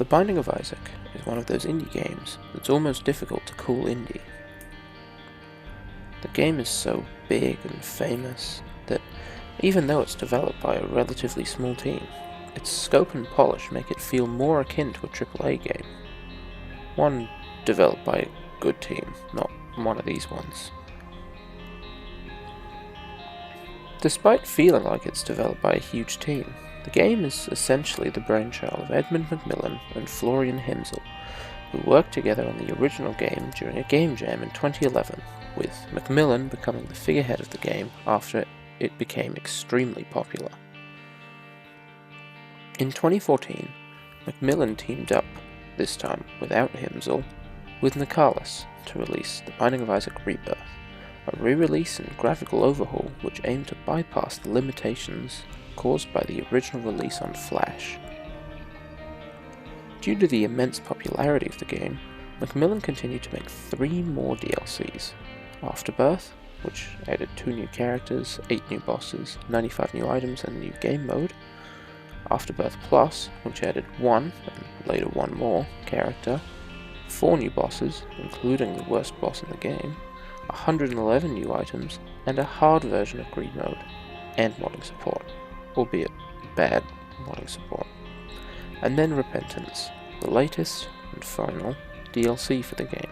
The Binding of Isaac is one of those indie games that's almost difficult to call indie. The game is so big and famous that even though it's developed by a relatively small team, its scope and polish make it feel more akin to a AAA game. One developed by a good team, not one of these ones. Despite feeling like it's developed by a huge team, the game is essentially the brainchild of Edmund Macmillan and Florian Hemsel, who worked together on the original game during a game jam in 2011, with Macmillan becoming the figurehead of the game after it became extremely popular. In 2014, Macmillan teamed up, this time without Hemsel, with Nicalis to release The Binding of Isaac Rebirth, a re-release and graphical overhaul which aimed to bypass the limitations caused by the original release on Flash. Due to the immense popularity of the game, Macmillan continued to make 3 more DLCs: Afterbirth, which added 2 new characters, 8 new bosses, 95 new items and a new game mode; Afterbirth Plus, which added 1, and later 1 more, character, 4 new bosses, including the worst boss in the game, 111 new items, and a hard version of Greed Mode, and modding support, albeit bad modding support. And then Repentance, the latest and final DLC for the game.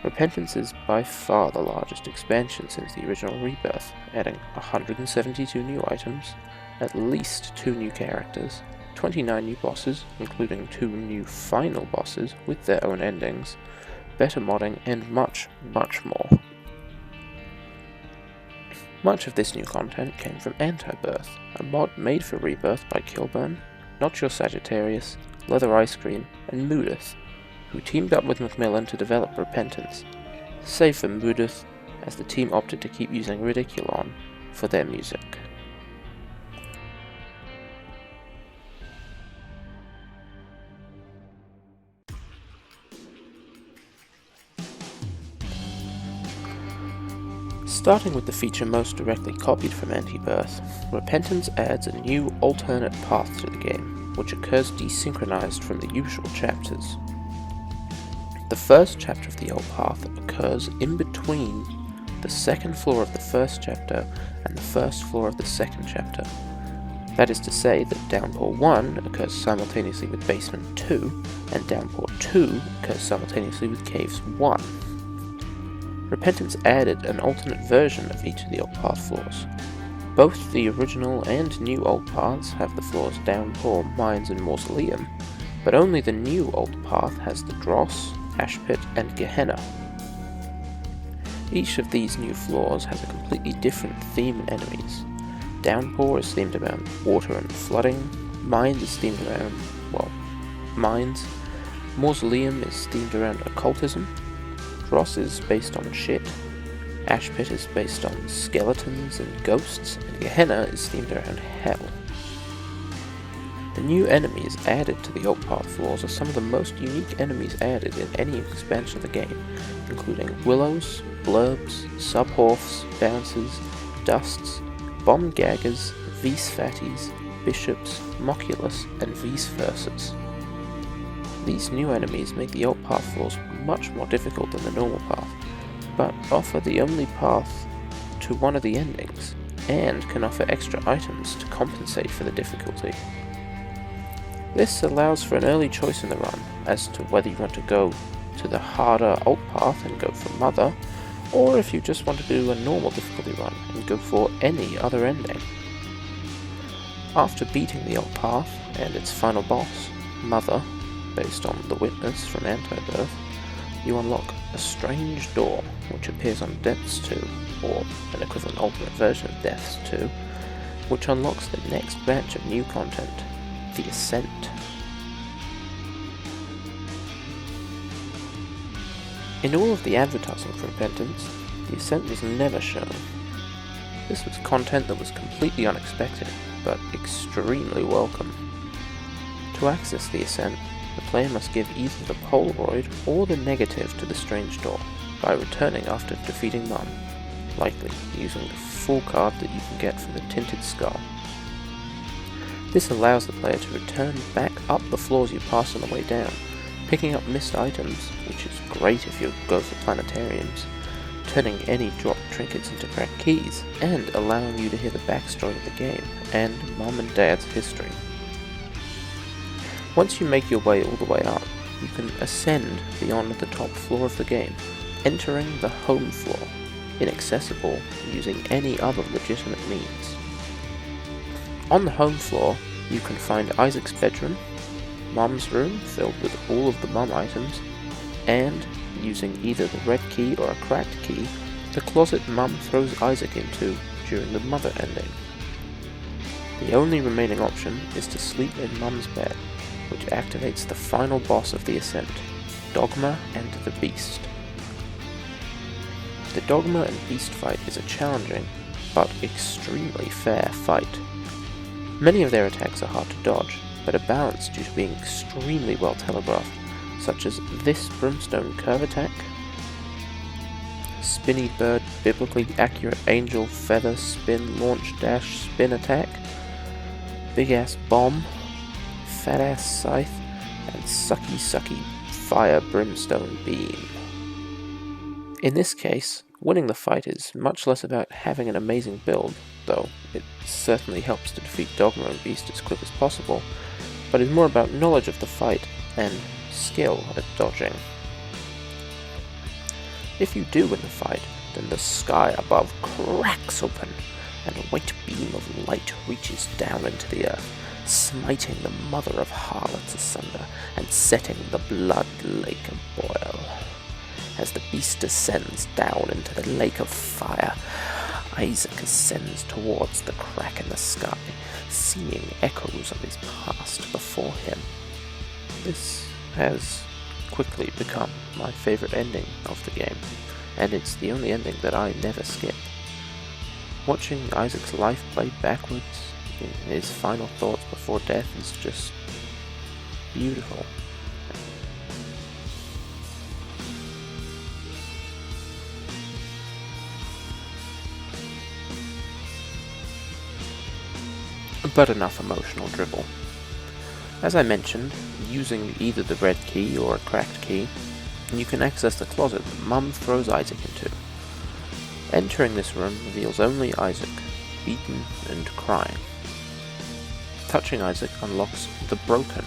Repentance is by far the largest expansion since the original Rebirth, adding 172 new items, at least 2 new characters, 29 new bosses, including 2 new final bosses with their own endings, better modding, and much, much more. Much of this new content came from Anti-Birth, a mod made for Rebirth by Kilburn, Not Your Sagittarius, Leather Ice Cream, and Moodith, who teamed up with Macmillan to develop Repentance, save for Moodith, as the team opted to keep using Ridiculon for their music. Starting with the feature most directly copied from Anti-Birth, Repentance adds a new alternate path to the game, which occurs desynchronized from the usual chapters. The first chapter of the old path occurs in between the second floor of the first chapter and the first floor of the second chapter. That is to say that Downpour 1 occurs simultaneously with Basement 2, and Downpour 2 occurs simultaneously with Caves 1. Repentance added an alternate version of each of the old path floors. Both the original and new old paths have the floors Downpour, Mines, and Mausoleum, but only the new old path has the Dross, Ashpit, and Gehenna. Each of these new floors has a completely different theme and enemies. Downpour is themed around water and flooding, Mines is themed around, mines, Mausoleum is themed around occultism, Dross is based on shit, Ashpit is based on skeletons and ghosts, and Gehenna is themed around hell. The new enemies added to the old path floors are some of the most unique enemies added in any expansion of the game, including willows, blurbs, subhorfs, bouncers, dusts, bomb gaggers, vis fatties, bishops, moculus, and vis versas. These new enemies make the old path floors much more difficult than the normal path, but offer the only path to one of the endings, and can offer extra items to compensate for the difficulty. This allows for an early choice in the run as to whether you want to go to the harder old path and go for Mother, or if you just want to do a normal difficulty run and go for any other ending. After beating the old path and its final boss, Mother, based on the Witness from Anti-Birth, you unlock a strange door which appears on Depths 2, or an equivalent alternate version of Depths 2, which unlocks the next batch of new content, the Ascent. In all of the advertising for Repentance, the Ascent was never shown. This was content that was completely unexpected, but extremely welcome. To access the Ascent, the player must give either the Polaroid or the negative to the strange door by returning after defeating Mum, likely using the full card that you can get from the Tinted Skull. This allows the player to return back up the floors you passed on the way down, picking up missed items, which is great if you go for planetariums, turning any dropped trinkets into cracked keys, and allowing you to hear the backstory of the game and Mum and Dad's history. Once you make your way all the way up, you can ascend beyond the top floor of the game, entering the home floor, inaccessible using any other legitimate means. On the home floor, you can find Isaac's bedroom, Mum's room filled with all of the Mum items, and, using either the red key or a cracked key, the closet Mum throws Isaac into during the Mother ending. The only remaining option is to sleep in Mum's bed, which activates the final boss of the Ascent, Dogma and the Beast. The Dogma and Beast fight is a challenging, but extremely fair fight. Many of their attacks are hard to dodge, but are balanced due to being extremely well telegraphed, such as this Brimstone Curve attack, Spinny Bird Biblically Accurate Angel Feather Spin Launch Dash Spin attack, Big Ass Bomb, Fat Ass Scythe, and Sucky Fire Brimstone Beam. In this case, winning the fight is much less about having an amazing build, though it certainly helps to defeat Dogma and Beast as quick as possible, but is more about knowledge of the fight and skill at dodging. If you do win the fight, then the sky above cracks open, and a white beam of light reaches down into the earth, smiting the mother of harlots asunder, and setting the blood lake aboil. As the beast descends down into the lake of fire, Isaac ascends towards the crack in the sky, seeing echoes of his past before him. This has quickly become my favorite ending of the game, and it's the only ending that I never skip. Watching Isaac's life play backwards in his final thoughts before death is just beautiful. But enough emotional dribble. As I mentioned, using either the red key or a cracked key, you can access the closet that Mum throws Isaac into. Entering this room reveals only Isaac, beaten and crying. Touching Isaac unlocks the Broken,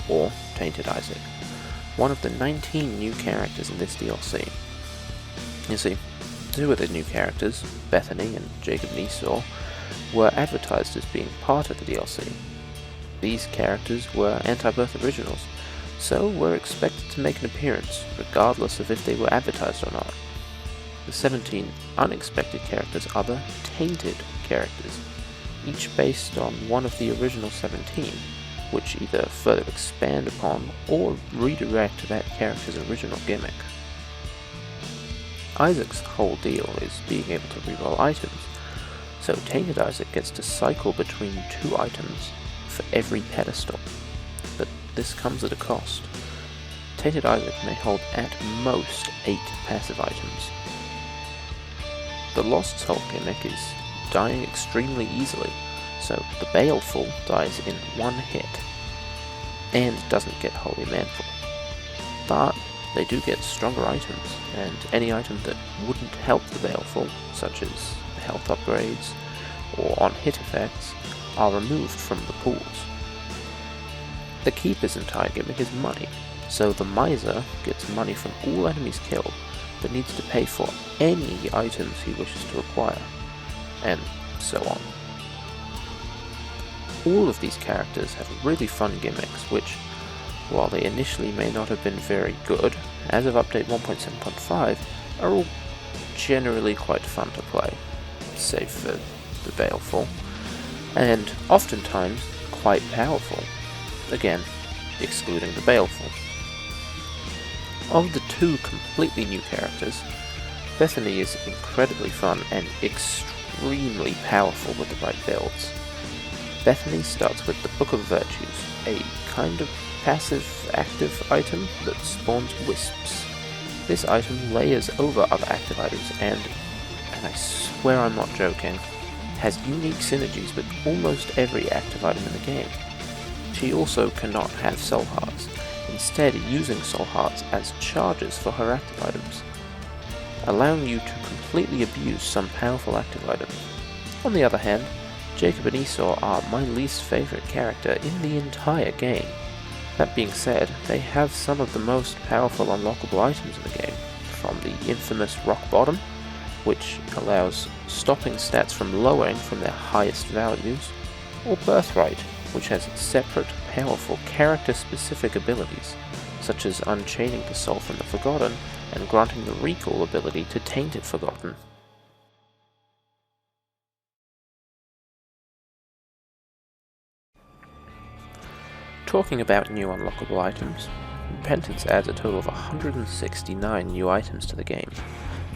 or Tainted Isaac, one of the 19 new characters in this DLC. You see, two of the new characters, Bethany and Jacob Nesor, were advertised as being part of the DLC. These characters were anti-birth originals, so were expected to make an appearance, regardless of if they were advertised or not. The 17 unexpected characters are the Tainted characters, each based on one of the original 17, which either further expand upon or redirect that character's original gimmick. Isaac's whole deal is being able to reroll items, so Tainted Isaac gets to cycle between 2 items for every pedestal, but this comes at a cost. Tainted Isaac may hold at most 8 passive items. The Lost Soul gimmick is dying extremely easily, so the Baleful dies in 1 hit, and doesn't get Holy Manful. But they do get stronger items, and any item that wouldn't help the Baleful, such as health upgrades or on-hit effects, are removed from the pools. The Keeper's entire gimmick is money, so the Miser gets money from all enemies killed, but needs to pay for any items he wishes to acquire, and so on. All of these characters have really fun gimmicks which, while they initially may not have been very good, as of update 1.7.5, are all generally quite fun to play, save for the Baleful, and oftentimes quite powerful, again, excluding the Baleful. Of the 2 completely new characters, Bethany is incredibly fun and extremely powerful with the right builds. Bethany starts with the Book of Virtues, a kind of passive-active item that spawns wisps. This item layers over other active items and I swear I'm not joking, has unique synergies with almost every active item in the game. She also cannot have soul hearts, instead using soul hearts as charges for her active items, allowing you to completely abuse some powerful active items. On the other hand, Jacob and Esau are my least favorite character in the entire game. That being said, they have some of the most powerful unlockable items in the game, from the infamous Rock Bottom, which allows stopping stats from lowering from their highest values, or Birthright, which has separate, powerful, character-specific abilities, such as unchaining the soul from the Forgotten and granting the recall ability to Tainted Forgotten. Talking about new unlockable items, Repentance adds a total of 169 new items to the game,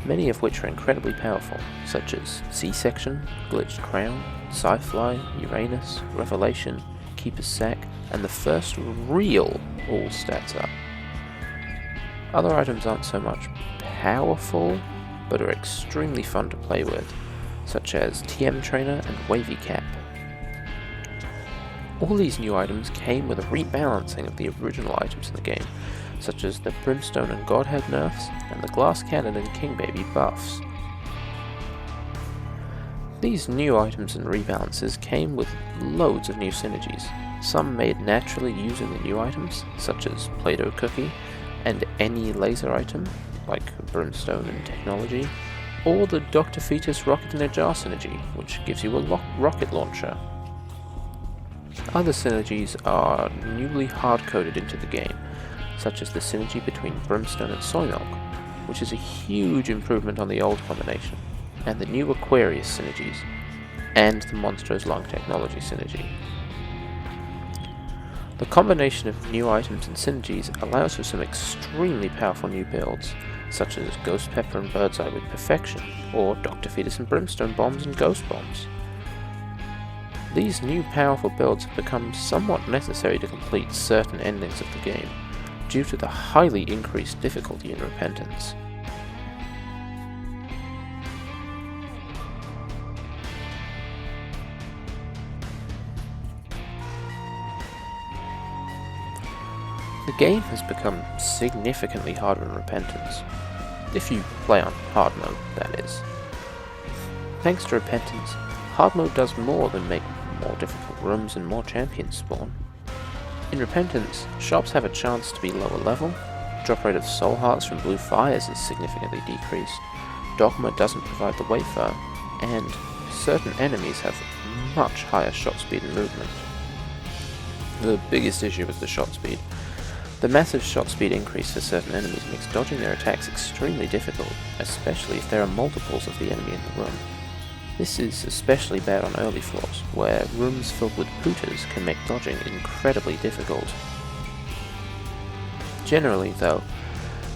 many of which are incredibly powerful, such as C-Section, Glitched Crown, Sci-Fly, Uranus, Revelation, Keeper's Sack, and the first real all stats up. Other items aren't so much powerful, but are extremely fun to play with, such as TM Trainer and Wavy Cap. All these new items came with a rebalancing of the original items in the game, such as the Brimstone and Godhead nerfs, and the Glass Cannon and King Baby buffs. These new items and rebalances came with loads of new synergies, some made naturally using the new items, such as Play-Doh Cookie, and any laser item, like Brimstone and Technology, or the Dr. Fetus Rocket in a Jar synergy, which gives you a rocket launcher. Other synergies are newly hard-coded into the game, such as the synergy between Brimstone and Soy Milk, which is a huge improvement on the old combination, and the new Aquarius synergies, and the Monstro's Lung Technology synergy. The combination of new items and synergies allows for some extremely powerful new builds, such as Ghost Pepper and Birdseye with Perfection, or Dr. Fetus and Brimstone Bombs and Ghost Bombs. These new powerful builds have become somewhat necessary to complete certain endings of the game, due to the highly increased difficulty in Repentance. The game has become significantly harder in Repentance, if you play on hard mode, that is. Thanks to Repentance, hard mode does more than make more difficult rooms and more champions spawn. In Repentance, shops have a chance to be lower level, drop rate of soul hearts from blue fires is significantly decreased, Dogma doesn't provide the wafer, and certain enemies have much higher shot speed and movement. The biggest issue is the shot speed. The massive shot speed increase for certain enemies makes dodging their attacks extremely difficult, especially if there are multiples of the enemy in the room. This is especially bad on early floors, where rooms filled with pooters can make dodging incredibly difficult. Generally, though,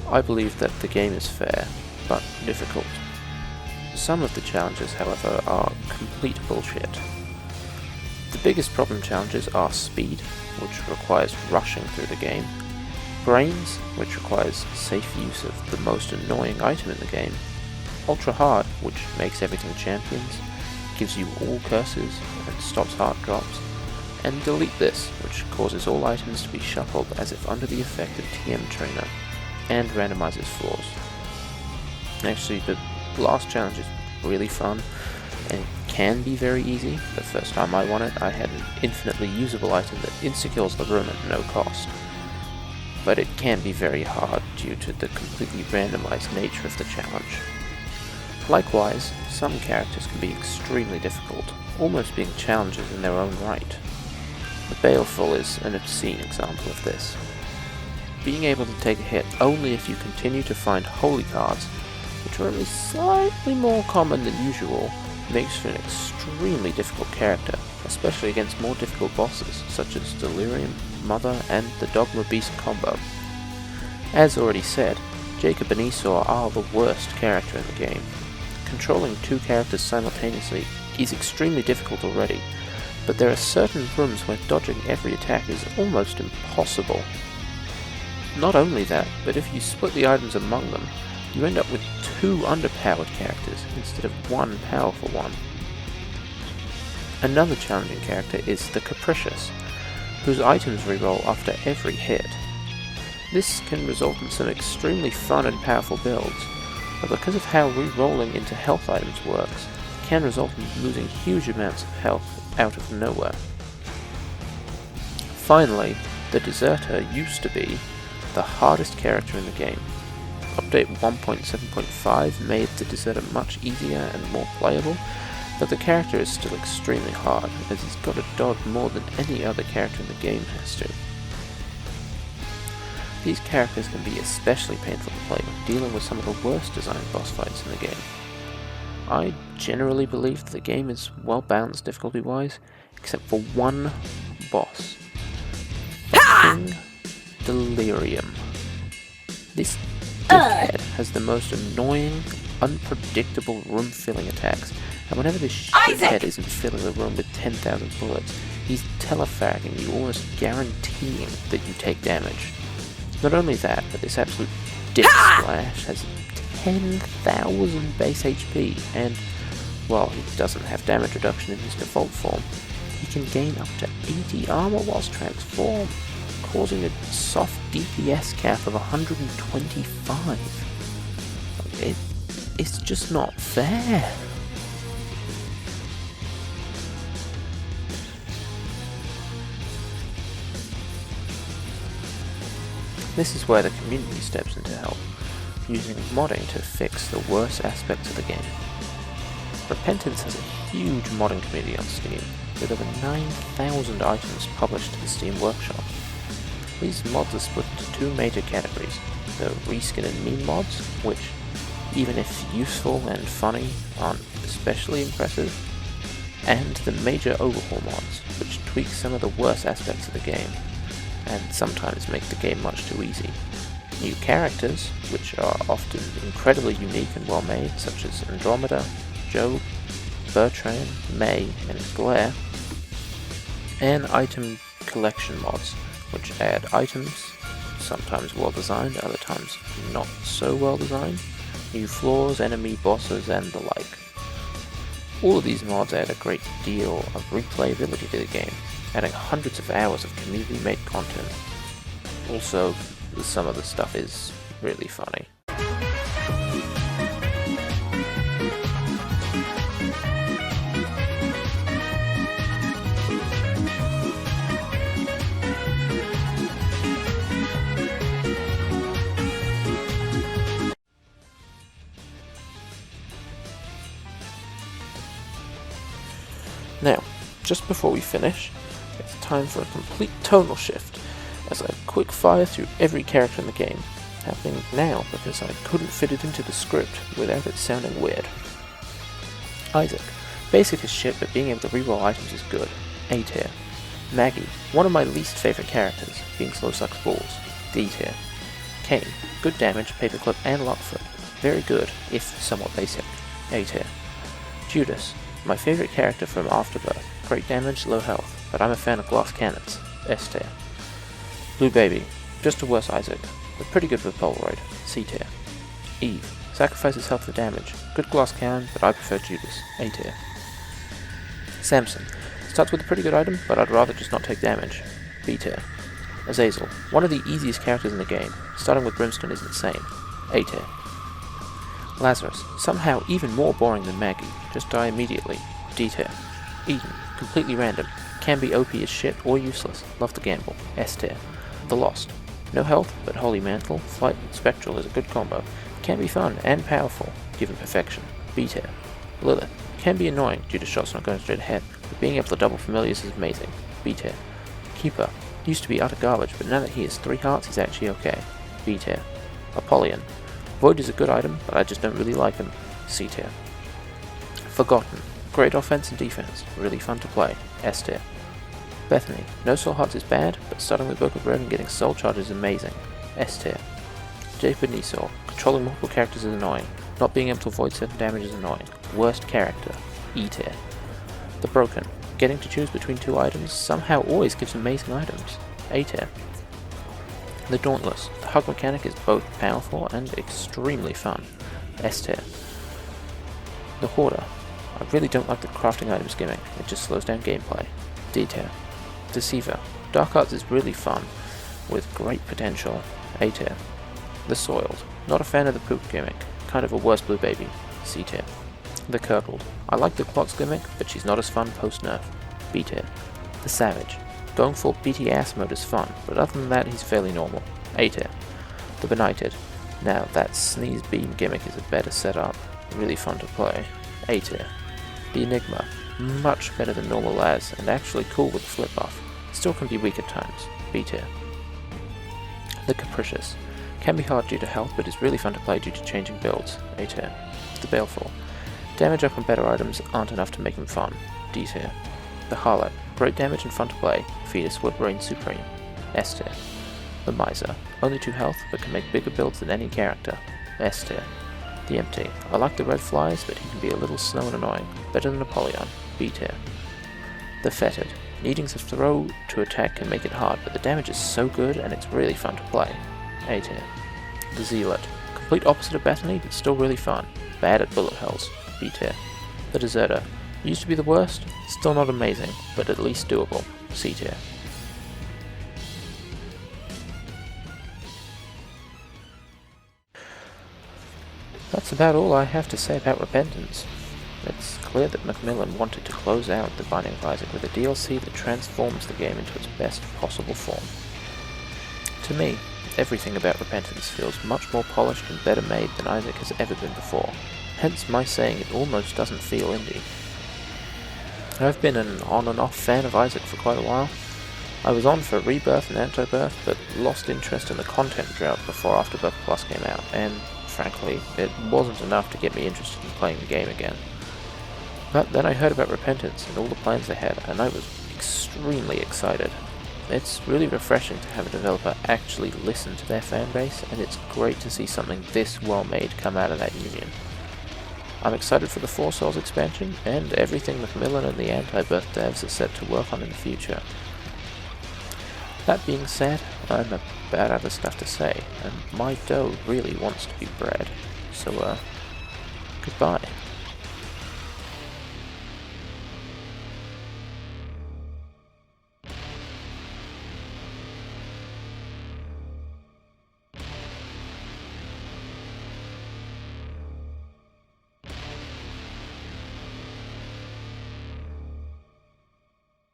I believe that the game is fair, but difficult. Some of the challenges, however, are complete bullshit. The biggest problem challenges are speed, which requires rushing through the game, brains, which requires safe use of the most annoying item in the game, ultra hard, which makes everything champions, gives you all curses and stops heart drops, and delete this, which causes all items to be shuffled as if under the effect of TM Trainer, and randomizes floors. Actually, the last challenge is really fun, and can be very easy. The first time I won it, I had an infinitely usable item that insta-kills the room at no cost. But it can be very hard due to the completely randomized nature of the challenge. Likewise, some characters can be extremely difficult, almost being challenges in their own right. The Baleful is an obscene example of this. Being able to take a hit only if you continue to find holy cards, which are only slightly more common than usual, makes for an extremely difficult character, especially against more difficult bosses, such as Delirium, Mother, and the Dogma Beast combo. As already said, Jacob and Esau are the worst character in the game. Controlling two characters simultaneously is extremely difficult already, but there are certain rooms where dodging every attack is almost impossible. Not only that, but if you split the items among them, you end up with two underpowered characters instead of one powerful one. Another challenging character is the Capricious, whose items reroll after every hit. This can result in some extremely fun and powerful builds, but because of how re-rolling into health items works, it can result in losing huge amounts of health out of nowhere. Finally, the Deserter used to be the hardest character in the game. Update 1.7.5 made the Deserter much easier and more playable, but the character is still extremely hard, as he's got to dodge more than any other character in the game has to. These characters can be especially painful to play when dealing with some of the worst designed boss fights in the game. I generally believe that the game is well balanced difficulty-wise, except for one boss. Fucking Delirium. This dickhead has the most annoying, unpredictable room-filling attacks, and whenever this shithead isn't filling the room with 10,000 bullets, he's telefagging you, almost guaranteeing that you take damage. Not only that, but this absolute dick splash has 10,000 base HP, and while he doesn't have damage reduction in his default form, he can gain up to 80 armor whilst transformed, causing a soft DPS cap of 125. It's just not fair. This is where the community steps in to help, using modding to fix the worst aspects of the game. Repentance has a huge modding community on Steam, with over 9,000 items published to the Steam Workshop. These mods are split into two major categories: the reskin and meme mods, which, even if useful and funny, aren't especially impressive, and the major overhaul mods, which tweak some of the worst aspects of the game, and sometimes make the game much too easy. New characters, which are often incredibly unique and well made, such as Andromeda, Job, Bertrand, May, and Glare, and item collection mods, which add items, sometimes well designed, other times not so well designed, new floors, enemy bosses, and the like. All of these mods add a great deal of replayability to the game, adding hundreds of hours of community-made content. Also, some of the stuff is really funny. Now, just before we finish, it's time for a complete tonal shift, as I quick fire through every character in the game, happening now because I couldn't fit it into the script without it sounding weird. Isaac, basic as shit, but being able to reroll items is good, A tier. Maggie, one of my least favourite characters, being slow sucks balls, D tier. Kane, good damage, paperclip and lockfoot, very good, if somewhat basic, A tier. Judas, my favourite character from Afterbirth, great damage, low health, but I'm a fan of glass cannons, S tier. Blue Baby, just a worse Isaac, but pretty good with Polaroid, C tier. Eve, sacrifices health for damage, good glass cannon, but I prefer Judas, A tier. Samson, starts with a pretty good item, but I'd rather just not take damage, B tier. Azazel, one of the easiest characters in the game, starting with Brimstone is insane, A tier. Lazarus, somehow even more boring than Maggie, just die immediately, D tier. Eden, completely random, can be OP as shit or useless, love to gamble, S tier. The Lost, no health, but Holy Mantle, Flight and Spectral is a good combo, can be fun and powerful, given perfection, B tier. Lilith, can be annoying due to shots not going straight ahead, but being able to double familiars is amazing, B tier. Keeper, used to be utter garbage, but now that he has 3 hearts he's actually okay, B tier. Apollyon, Void is a good item, but I just don't really like him, C tier. Forgotten, great offense and defense, really fun to play, S tier. Bethany, no soul hearts is bad, but starting with Book of Red and getting soul charges is amazing, S tier. Jacob Nisor, controlling multiple characters is annoying, not being able to avoid certain damage is annoying, worst character, E tier. The Broken, getting to choose between 2 items somehow always gives amazing items, A tier. The Dauntless, the hug mechanic is both powerful and extremely fun, S tier. The Hoarder, I really don't like the crafting items gimmick, it just slows down gameplay. D tier. Deceiver. Dark Arts is really fun, with great potential. A tier. The Soiled. Not a fan of the poop gimmick, kind of a worse blue baby. C tier. The Curdled. I like the Clocks gimmick, but she's not as fun post-nerf. B tier. The Savage. Going full BTS mode is fun, but other than that he's fairly normal. A tier. The Benighted. Now that Sneeze Beam gimmick is a better setup, really fun to play. A tier. The Enigma. Much better than normal as, and actually cool with the flip buff. Still can be weak at times. B tier. The Capricious. Can be hard due to health, but is really fun to play due to changing builds. A tier. The Baleful. Damage up on better items aren't enough to make them fun. D tier. The Harlot. Great damage and fun to play. Fetus would reign supreme. S tier. The Miser. Only 2 health, but can make bigger builds than any character. S tier. The Empty. I like the red flies, but he can be a little slow and annoying. Better than Apollyon. B tier. The Fetid. Needing to throw to attack can make it hard, but the damage is so good and it's really fun to play. A tier. The Zealot. Complete opposite of Bethany, but still really fun. Bad at bullet hells. B tier. The Deserter. Used to be the worst, still not amazing, but at least doable. C tier. That's about all I have to say about Repentance. It's clear that Macmillan wanted to close out the Binding of Isaac with a DLC that transforms the game into its best possible form. To me, everything about Repentance feels much more polished and better made than Isaac has ever been before, hence my saying it almost doesn't feel indie. I've been an on and off fan of Isaac for quite a while. I was on for Rebirth and Anti-Birth, but lost interest in the content drought before Afterbirth Plus came out, and frankly, it wasn't enough to get me interested in playing the game again. But then I heard about Repentance and all the plans they had, and I was extremely excited. It's really refreshing to have a developer actually listen to their fanbase, and it's great to see something this well made come out of that union. I'm excited for the Four Souls expansion, and everything Macmillan and the Anti-Birth devs are set to work on in the future. That being said, I'm about out of stuff to say, and my dough really wants to be bread. So, goodbye.